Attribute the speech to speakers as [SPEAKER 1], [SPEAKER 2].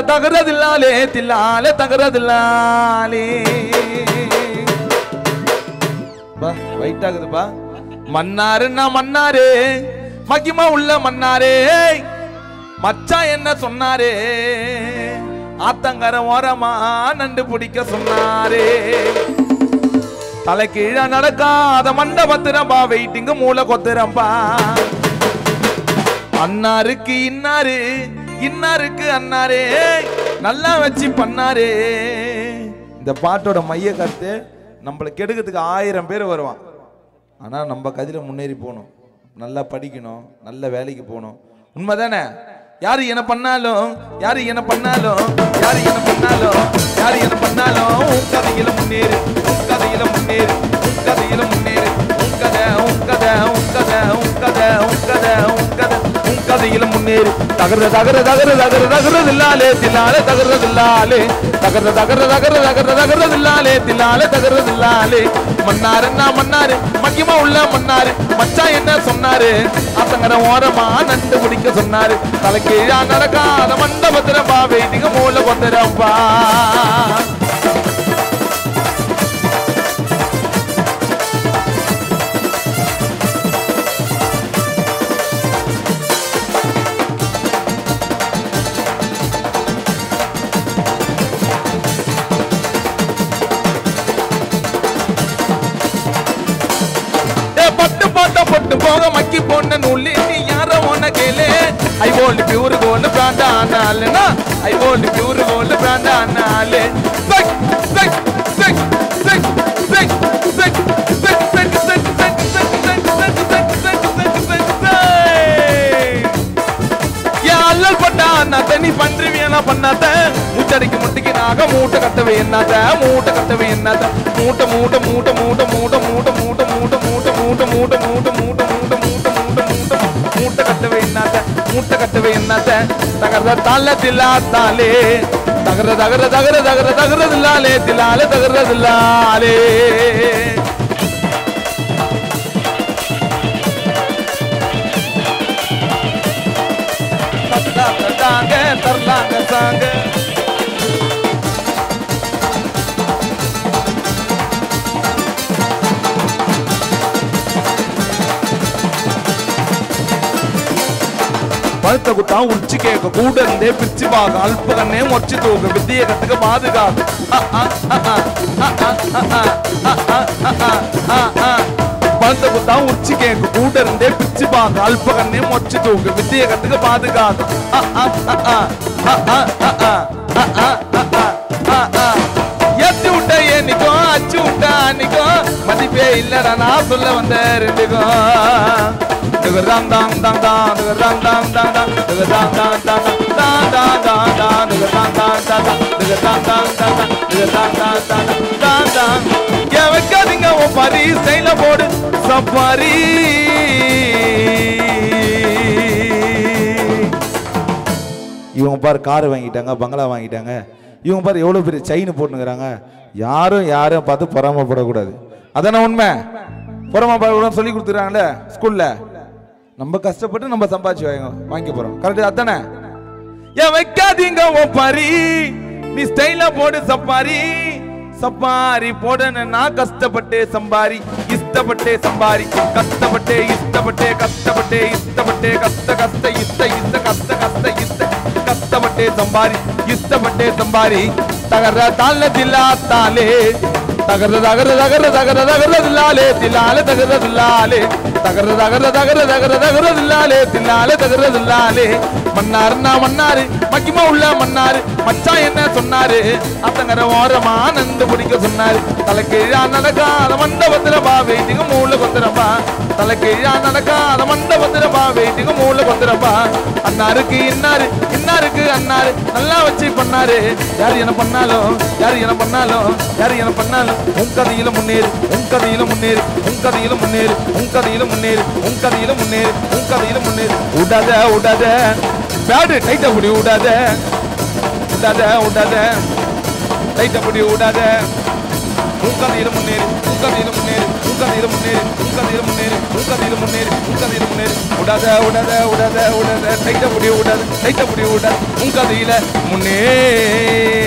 [SPEAKER 1] தகரதில்லாலே தில்லாலே தகரதில்லாலே பா வெயிட் ஆகுதுப்பா. மன்னாருன்னா மன்னாரே மகிமா உள்ள மன்னாரே மச்சா என்ன சொன்னாரே ஆத்தங்கர ஓரமா நண்டு பிடிக்க சொன்னாரே தலை கீழ நடக்காத மண்டபத்திரம்பா வெயிட்டிங்க மூளை கொத்துறம்பா அன்னாருக்கு இன்னாரு இன்னாருக்கு அன்னாரே நல்லா வச்சு பண்ணாரே. இந்த பாட்டோட மைய கருத்து நம்மளை கெடுக்கிறதுக்கு 1000 பேர் வருவான். ஆனா நம்ம கதில முன்னேறி போகணும், நல்லா படிக்கணும், நல்ல வேலைக்கு போகணும். உண்மைதானே? யாரு என்ன பண்ணாலும் யாரு என்ன பண்ணாலும் யாரு என்ன பண்ணாலும் யாரு என்ன பண்ணாலும் உன் கதையில முன்னேறு உன் கதையில முன்னேறு உன் கதையில முன்னேறு உன் கதை உன் கதை உன் கதை உன் கதை உன் கதை உன் கதை உன் கதையில முன்னேறு. தகர தகர தகர தகர தகரதில்லாலே தில்லாலே தகரதில்லாலே தகர தகர தகர தகர தகரதில்லாலே தில்லாலே தகரதில்லாலே. மன்னாருன்னா மன்னாரு மகிமா உள்ள மன்னாரு மச்சா என்ன சொன்னாரு ஆத்தங்கர ஓரமா நண்டு பிடிக்க சொன்னாரு தலை கீழா நடக்காத மண்டபத்திரம்பா வெயிட்டிங்க மூளை கொத்துறம்பா. பட்டு போக மக்கி போன நூலி நீ யார ஒன்ன கேளு I world pure gold brand ஆனாலுனா I world pure gold brand ஆனாலே சக் சக் சக் சக் சக் சக் சக் சக் சக் சக் சக் யா அல்லல் பட்டா நான் தனி பண்றிவியனா பண்ணாத முச்சடிக்கு முட்டிக்கு நாக மூட்டை கட்டவே என்னத மூட்டை கட்டவே என்னத மூட்டை மூட்டை மூட்டை மூட்டை மூட்டை மூட்டை மூட்டை மூட்டை மூட்டை மூட்டை மூட்டை மூட்டை மூட்டை மூட்டை மூட்டை மூட்டை மூட்டை மூட்டை கட்டவே என்னத மூட்டை கட்டவே என்னத தகர தால தில்லா தாலே தகர தகர தகர தகர தகரதில்லாலே தில்லாலே தகரதில்லாலே. தரலாங்க தரலாங்க சாங்க பழுத்த குட்டா உச்சி கேட்க கூட இருந்தே பிரிச்சு பாக்க அல்ப கண்ணே மொச்சு தூக்க வித்திய கத்துக்க பாதுகாப்பு பழுத்த குட்டா உச்சி கேட்க கூட இருந்தே பிரிச்சு பாக்க அல்ப கண்ணே மொச்சு தூக்க வித்திய கத்துக்க பாதுகாப்பு ஏத்தி விட்ட ஏனிக்கும் அச்சு விட்டா அன்னிக்கும் மதிப்பே இல்லடா நான் சொல்ல வந்த ரெண்டுக்கும் ram dang dang dang ram dang dang dang ram dang dang dang dang dang dang ram dang dang dang ram dang dang dang ram dang dang dang dang ya vekkadinga o pari style board safari இவங்க பாரு car வாங்கிட்டாங்க பங்களா வாங்கிட்டாங்க இவங்க பாரு எவ்வளவு பெரிய chain போட்டுங்கறாங்க யாரும் யாரும் பார்த்து பொறாமப்படக்கூடாது அதானே உண்மை பொறாமப்படக்கூடாதுன்னு சொல்லி கொடுத்துறாங்கல ஸ்கூல்ல நம்ம கஷ்டப்பட்டு நம்ம சம்பாதிச்சு வாங்கி போறோம் கரெக்ட் அதானே ஏன் வைக்காதீங்க ஓ பாரி நீ ஸ்டைலா போடு சப்பாரி சப்பாரி போடன நான் கஷ்டப்பட்டே சம்பாரி இஷ்டப்பட்டே சம்பாரி கஷ்டப்பட்டே இஷ்டப்பட்டே கஷ்டப்பட்டே இஷ்டப்பட்டே கஷ்ட கஷ்ட இஷ்ட இஷ்ட கஷ்ட கஷ்ட இஷ்ட கஷ்டப்பட்டே சம்பாரி இஷ்டப்பட்டே சம்பாரி தகர தால தில்லா தாலே தகர தகர தகர தகர தகரதில்லாலே தில்லாலே தகரதில்லாலே தகர தகர தகர தகர தகரதில்லாலே தில்லாலே தகரதில்லாலே. மன்னாருன்னா மன்னாரு மகிமா உள்ள மன்னாரு மச்சா என்ன சொன்னாரு அத்தங்கர ஓரமா நண்டு பிடிக்க சொன்னாரு தலை கீழா நடக்காத மண்டபத்திர பா வெயிட்டிங்க மூளை கொத்துறப்பா தலை கீழா நடக்காத மண்டபத்திர பா வெயிட்டிங்க மூளை கொத்துறப்பா. அன்னாருக்கு இன்னாரு இன்னாருக்கு அன்னாரு நல்லா வச்சு பண்ணாரு யாரு என்ன பண்ணாலும் யாரு என்ன பண்ணாலும் யாரு என்ன பண்ணாலும் உன் கதையில முன்னேறு உன் கதையில முன்னேறு உன் கதையில முன்னேறு உன் கதையில முன்னேறு உன் கதையில முன்னேறு உன் கதையில முன்னேறு. விடாத விடாத பேடு டைட்ட முடி விடாத விடாத விடாத டைட்ட முடி விடாத உன் கதையில முன்னேறு உன் கதையில முன்னேறு கதையில முன்னேறு உன் கதையில முன்னேறு உன் கதையில முன்னேறு உன் கதையில முன்னேறு விடாத விடாத விடாத விடாத டைட்ட முடிய விடாது டைட்ட முடிய விடாது உன் கதையில முன்னேறு